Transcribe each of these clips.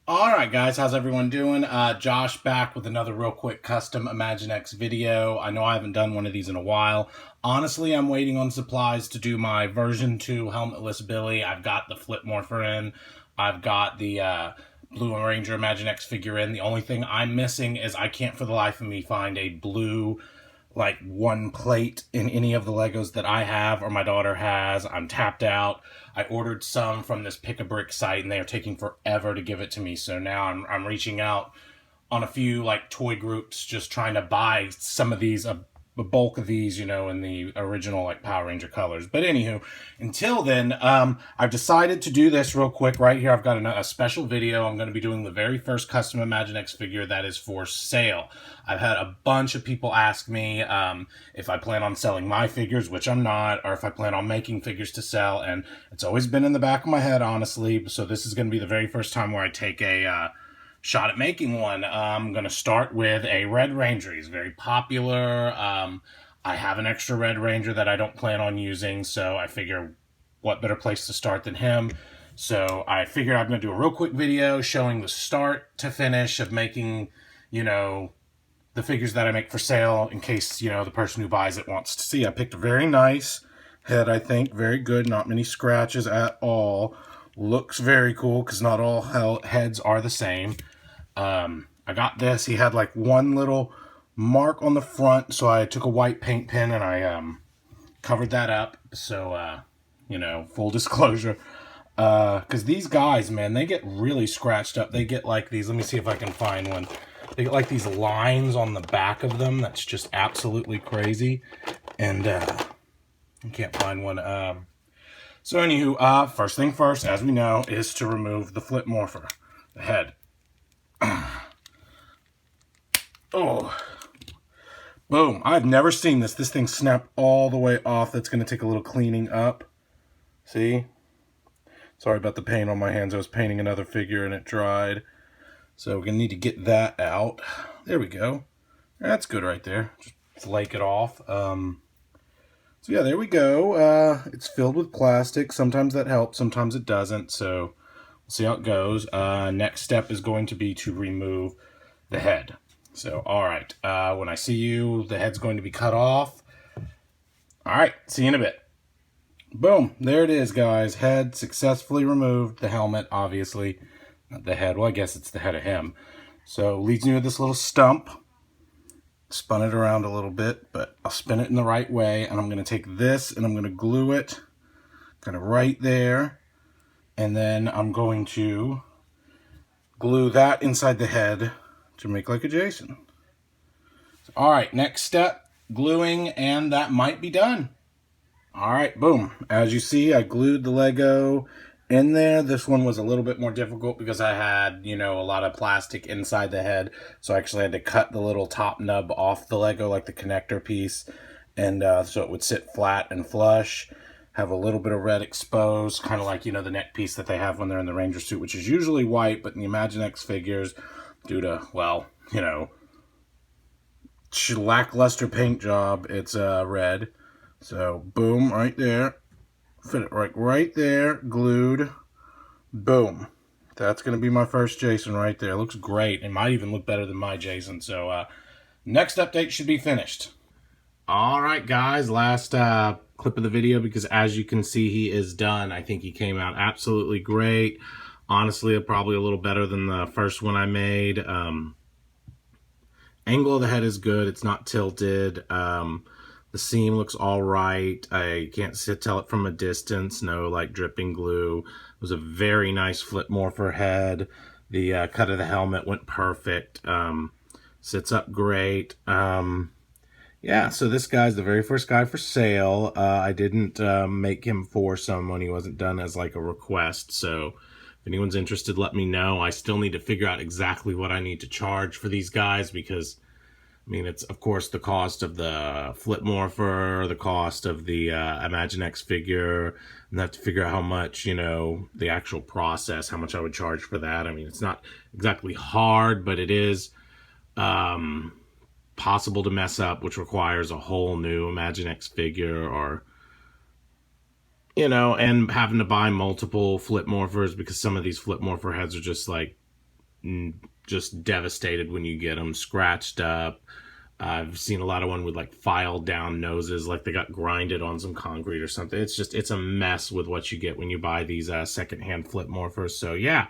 Alright guys, how's everyone doing? Josh back with another real quick custom Imaginext video. I know I haven't done one of these in a while. Honestly, I'm waiting on supplies to do my version 2 helmetless Billy. I've got the Flip Morpher in. I've got the Blue Ranger Imaginext figure in. The only thing I'm missing is I can't for the life of me find a blue like one plate in any of the Legos that I have or my daughter has. I'm tapped out. I ordered some from this pick-a-brick site and they are taking forever to give it to me. So now I'm reaching out on a few like toy groups just trying to buy some of these, a bulk of these, you know, in the original like Power Ranger colors. But anywho, until then, I've decided to do this real quick right here. I've got a special video. I'm going to be doing the very first custom Imaginext figure that is for sale. I've had a bunch of people ask me if I plan on selling my figures, which I'm not, or if I plan on making figures to sell, and it's always been in the back of my head, honestly. So this is going to be the very first time where I take a shot at making one. I'm going to start with a Red Ranger. He's very popular. I have an extra Red Ranger that I don't plan on using, so I figure what better place to start than him. So I figured I'm going to do a real quick video showing the start to finish of making, you know, the figures that I make for sale in case, you know, the person who buys it wants to see. I picked a very nice head, I think. Very good. Not many scratches at all. Looks very cool because not all heads are the same. I got this. He had like one little mark on the front, so I took a white paint pen and I covered that up. So, you know, full disclosure. Because these guys, man, they get really scratched up. They get like these. Let me see if I can find one. They get like these lines on the back of them. That's just absolutely crazy. And I can't find one. So anywho, first thing first, as we know, is to remove the Flip Morpher, the head. Oh, boom. I've never seen this. This thing snapped all the way off. That's going to take a little cleaning up. See? Sorry about the paint on my hands. I was painting another figure and it dried. So we're going to need to get that out. There we go. That's good right there. Just flake it off. So yeah, there we go. It's filled with plastic. Sometimes that helps. Sometimes it doesn't. So we'll see how it goes. Next step is going to be to remove the head. So, all right. When I see you, the head's going to be cut off. All right. See you in a bit. Boom. There it is, guys. Head successfully removed. The helmet, obviously. Not the head. Well, I guess it's the head of him. So, leaves me with this little stump. Spun it around a little bit, but I'll spin it in the right way. And I'm going to take this and I'm going to glue it kind of right there. And then I'm going to glue that inside the head to make like a Jason. So, all right, next step, gluing, and that might be done. All right, boom. As you see, I glued the Lego in there. This one was a little bit more difficult because I had, you know, a lot of plastic inside the head. So I actually had to cut the little top nub off the Lego, like the connector piece. And so it would sit flat and flush. Have a little bit of red exposed, kind of like, you know, the neck piece that they have when they're in the Ranger suit, which is usually white, but in the Imaginext figures, due to, well, you know, lackluster paint job, it's red. So, boom, right there. Fit it right there, glued. Boom. That's going to be my first Jason right there. Looks great. It might even look better than my Jason. So, next update should be finished. All right, guys, last clip of the video, because as you can see, he is done. I think he came out absolutely great. Honestly, probably a little better than the first one I made. Angle of the head is good. It's not tilted. The seam looks all right. I can't tell it from a distance. No, like, dripping glue. It was a very nice Flip Morpher head. The cut of the helmet went perfect. Sits up great. Yeah, so this guy's the very first guy for sale. I didn't make him for someone. He wasn't done as like a request. So if anyone's interested, let me know. I still need to figure out exactly what I need to charge for these guys because, I mean, it's, of course, the cost of the Flip Morpher, the cost of the Imaginext figure, and I have to figure out how much, you know, the actual process, how much I would charge for that. I mean, it's not exactly hard, but it is possible to mess up, which requires a whole new Imaginext figure, or, you know, and having to buy multiple Flip Morphers because some of these Flip Morpher heads are just like just devastated when you get them, scratched up. I've seen a lot of one with like filed down noses, like they got grinded on some concrete or something. It's a mess with what you get when you buy these secondhand flip morphers. So yeah,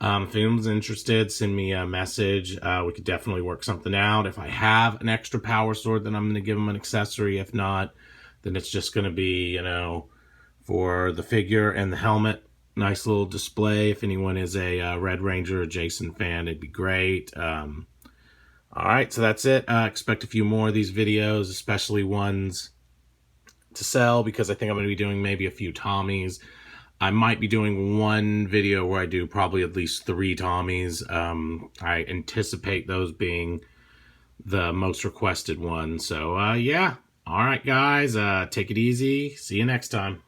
if anyone's interested, send me a message. We could definitely work something out. If I have an extra power sword, then I'm going to give them an accessory. If not, then it's just going to be, you know, for the figure and the helmet. Nice little display. If anyone is a Red Ranger or Jason fan, it'd be great. All right, so that's it. Expect a few more of these videos, especially ones to sell, because I think I'm going to be doing maybe a few Tommies. I might be doing one video where I do probably at least 3 Tommies. I anticipate those being the most requested ones. So, yeah. All right, guys. Take it easy. See you next time.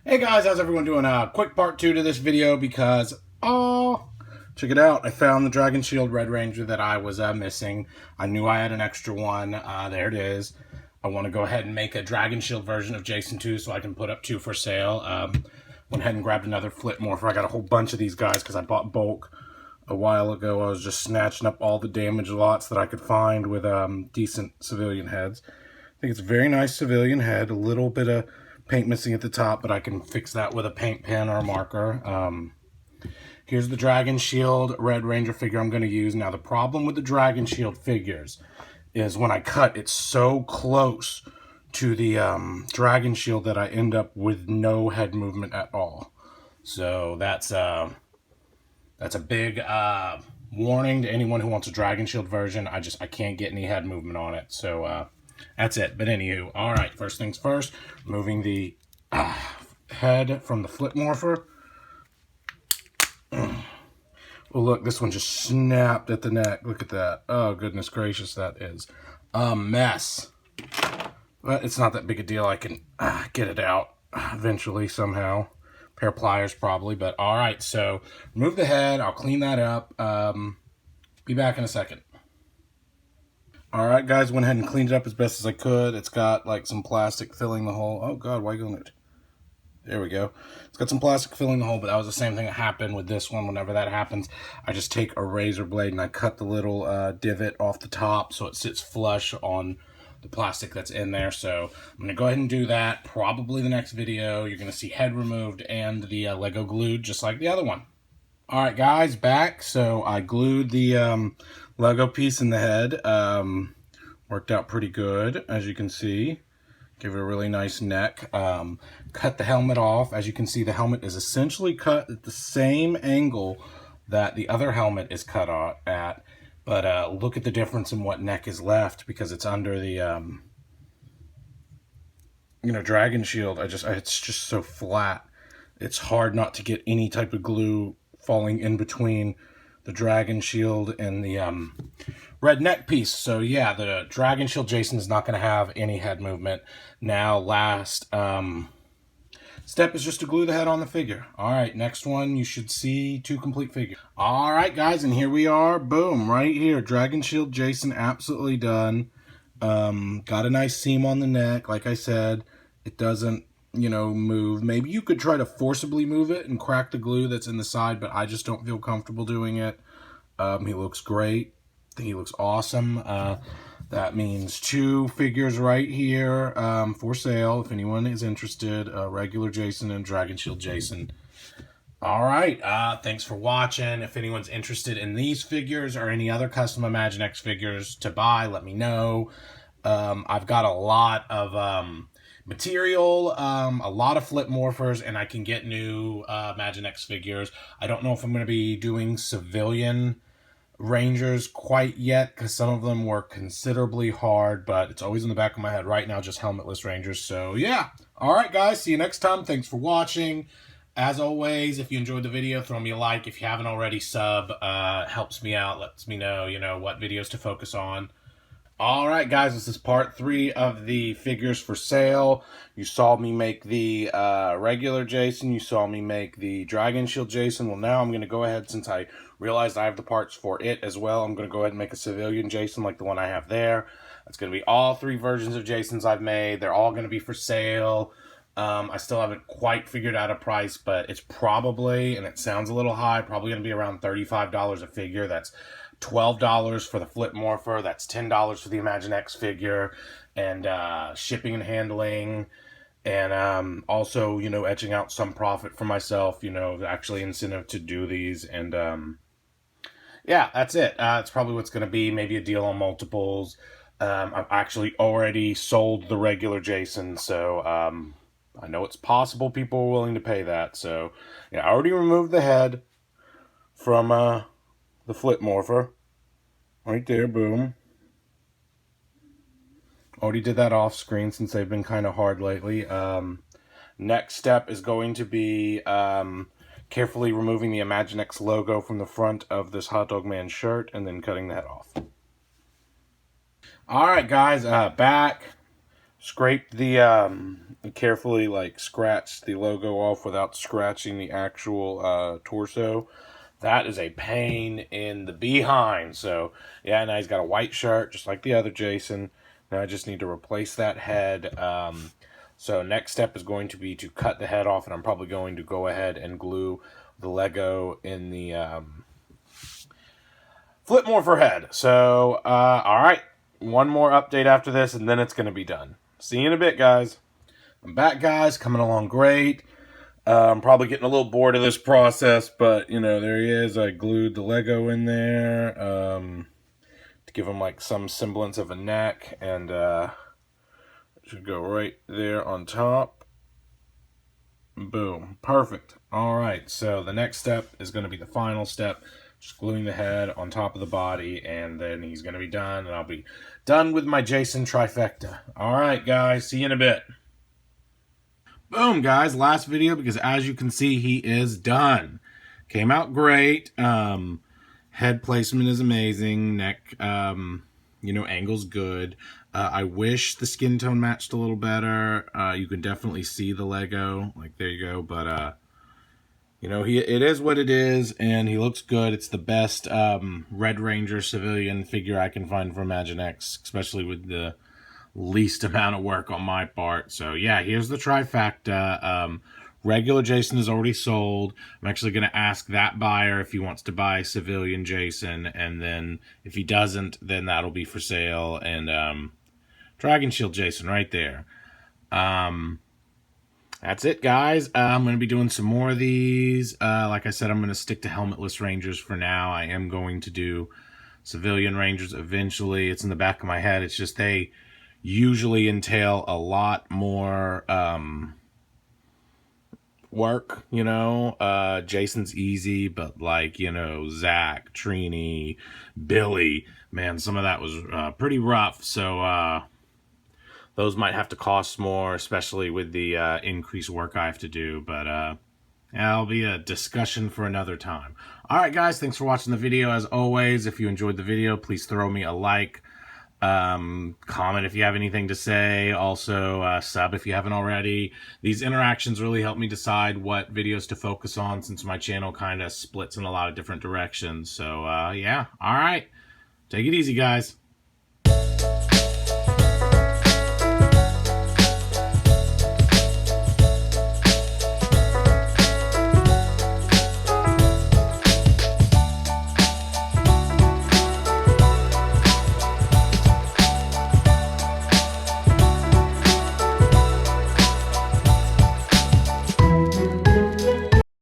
Hey, guys. How's everyone doing? Quick part 2 to this video because, check it out. I found the Dragon Shield Red Ranger that I was missing. I knew I had an extra one. There it is. I want to go ahead and make a Dragon Shield version of Jason 2 so I can put up 2 for sale. Went ahead and grabbed another flip morpher. I got a whole bunch of these guys because I bought bulk a while ago. I was just snatching up all the damaged lots that I could find with decent civilian heads. I think it's a very nice civilian head. A little bit of paint missing at the top, but I can fix that with a paint pen or a marker. Here's the Dragon Shield Red Ranger figure I'm going to use. Now, the problem with the Dragon Shield figures is when I cut, it's so close to the Dragon Shield that I end up with no head movement at all. So that's a big warning to anyone who wants a Dragon Shield version. I can't get any head movement on it. So that's it. But anywho, all right, first things first, removing the head from the flip morpher. Oh, look, this one just snapped at the neck. Look at that. Oh, goodness gracious, that is a mess. But it's not that big a deal. I can get it out eventually somehow. Pair of pliers probably, but all right. So remove the head. I'll clean that up. Be back in a second. All right, guys, went ahead and cleaned it up as best as I could. It's got like some plastic filling the hole. Oh, God, why going it? There we go. It's got some plastic filling the hole, but that was the same thing that happened with this one. Whenever that happens, I just take a razor blade and I cut the little divot off the top so it sits flush on the plastic that's in there. So I'm going to go ahead and do that. Probably the next video, you're going to see head removed and the Lego glued just like the other one. All right, guys, back. So I glued the Lego piece in the head. Worked out pretty good, as you can see. Give it a really nice neck. Cut the helmet off. As you can see, the helmet is essentially cut at the same angle that the other helmet is cut at. But look at the difference in what neck is left because it's under the, Dragon Shield. It's just so flat. It's hard not to get any type of glue falling in between the Dragon Shield and the red neck piece. So yeah, the Dragon Shield Jason is not going to have any head movement. Now, last step is just to glue the head on the figure. All right, next one, you should see 2 complete figures. All right, guys, and here we are. Boom, right here. Dragon Shield Jason absolutely done. Got a nice seam on the neck. Like I said, it doesn't, move. Maybe you could try to forcibly move it and crack the glue that's in the side, but I just don't feel comfortable doing it. He looks great. I think he looks awesome. That means 2 figures right here for sale if anyone is interested. Regular Jason and Dragon Shield Jason. All right. Thanks for watching. If anyone's interested in these figures or any other custom Imaginext figures to buy, let me know. I've got a lot of material, a lot of flip morphers, and I can get new Imaginext figures. I don't know if I'm going to be doing civilian Rangers quite yet because some of them were considerably hard, but it's always in the back of my head right now, just helmetless Rangers. So yeah. All right, guys, see you next time. Thanks for watching. As always, if you enjoyed the video, throw me a like. If you haven't already, sub. Helps me out, lets me know, what videos to focus on. All right, guys, this is part 3 of the figures for sale. You saw me make the regular Jason. You saw me make the Dragon Shield Jason. Well, now I'm going to go ahead, since I realized I have the parts for it as well, I'm going to go ahead and make a civilian Jason like the one I have there. It's going to be all 3 versions of Jasons I've made. They're all going to be for sale. I still haven't quite figured out a price, but it's probably, and it sounds a little high, probably going to be around $35 a figure. That's $12 for the flip morpher. That's $10 for the Imaginext figure, and shipping and handling, and also, you know, etching out some profit for myself, you know, actually incentive to do these. And yeah, that's it. It's probably what's going to be, maybe a deal on multiples. I've actually already sold the regular Jason, so I know it's possible people are willing to pay that. So yeah, I already removed the head from the flip morpher. Right there, boom. Already did that off screen since they've been kind of hard lately. Next step is going to be carefully removing the Imaginext logo from the front of this Hot Dog Man shirt and then cutting the head off. Alright guys, back. Scraped the, carefully like scratched the logo off without scratching the actual torso. That is a pain in the behind. So yeah, now he's got a white shirt just like the other Jason. Now I just need to replace that head. So next step is going to be to cut the head off, and I'm probably going to go ahead and glue the Lego in the flip morpher head. So, alright, one more update after this, and then it's going to be done. See you in a bit, guys. I'm back, guys, coming along great. I'm probably getting a little bored of this process, but, you know, there he is. I glued the Lego in there to give him, like, some semblance of a neck, and should go right there on top. Boom. Perfect. Alright, so the next step is going to be the final step. Just gluing the head on top of the body, and then he's going to be done, and I'll be done with my Jason trifecta. Alright, guys. See you in a bit. Boom, guys. Last video, because as you can see, he is done. Came out great. Head placement is amazing. Neck, you know, angle's good. I wish the skin tone matched a little better. You can definitely see the Lego. Like, there you go. But, you know, it is what it is, and he looks good. It's the best Red Ranger civilian figure I can find from Imaginext, especially with the least amount of work on my part. So, yeah, here's the trifecta. Regular Jason is already sold. I'm actually going to ask that buyer if he wants to buy civilian Jason, and then if he doesn't, then that'll be for sale. And Dragon Shield Jason right there. That's it, guys. I'm going to be doing some more of these. Like I said, I'm going to stick to helmetless Rangers for now. I am going to do civilian Rangers eventually. It's in the back of my head. It's just they usually entail a lot more work, you know. Jason's easy, but like, you know, Zach, Trini, Billy, man, some of that was pretty rough. So those might have to cost more, especially with the increased work I have to do. But that'll be a discussion for another time. Alright, guys, thanks for watching the video. As always, if you enjoyed the video, please throw me a like. Comment if you have anything to say. Also, sub if you haven't already. These interactions really help me decide what videos to focus on, since my channel kind of splits in a lot of different directions. So, yeah. Alright. Take it easy, guys.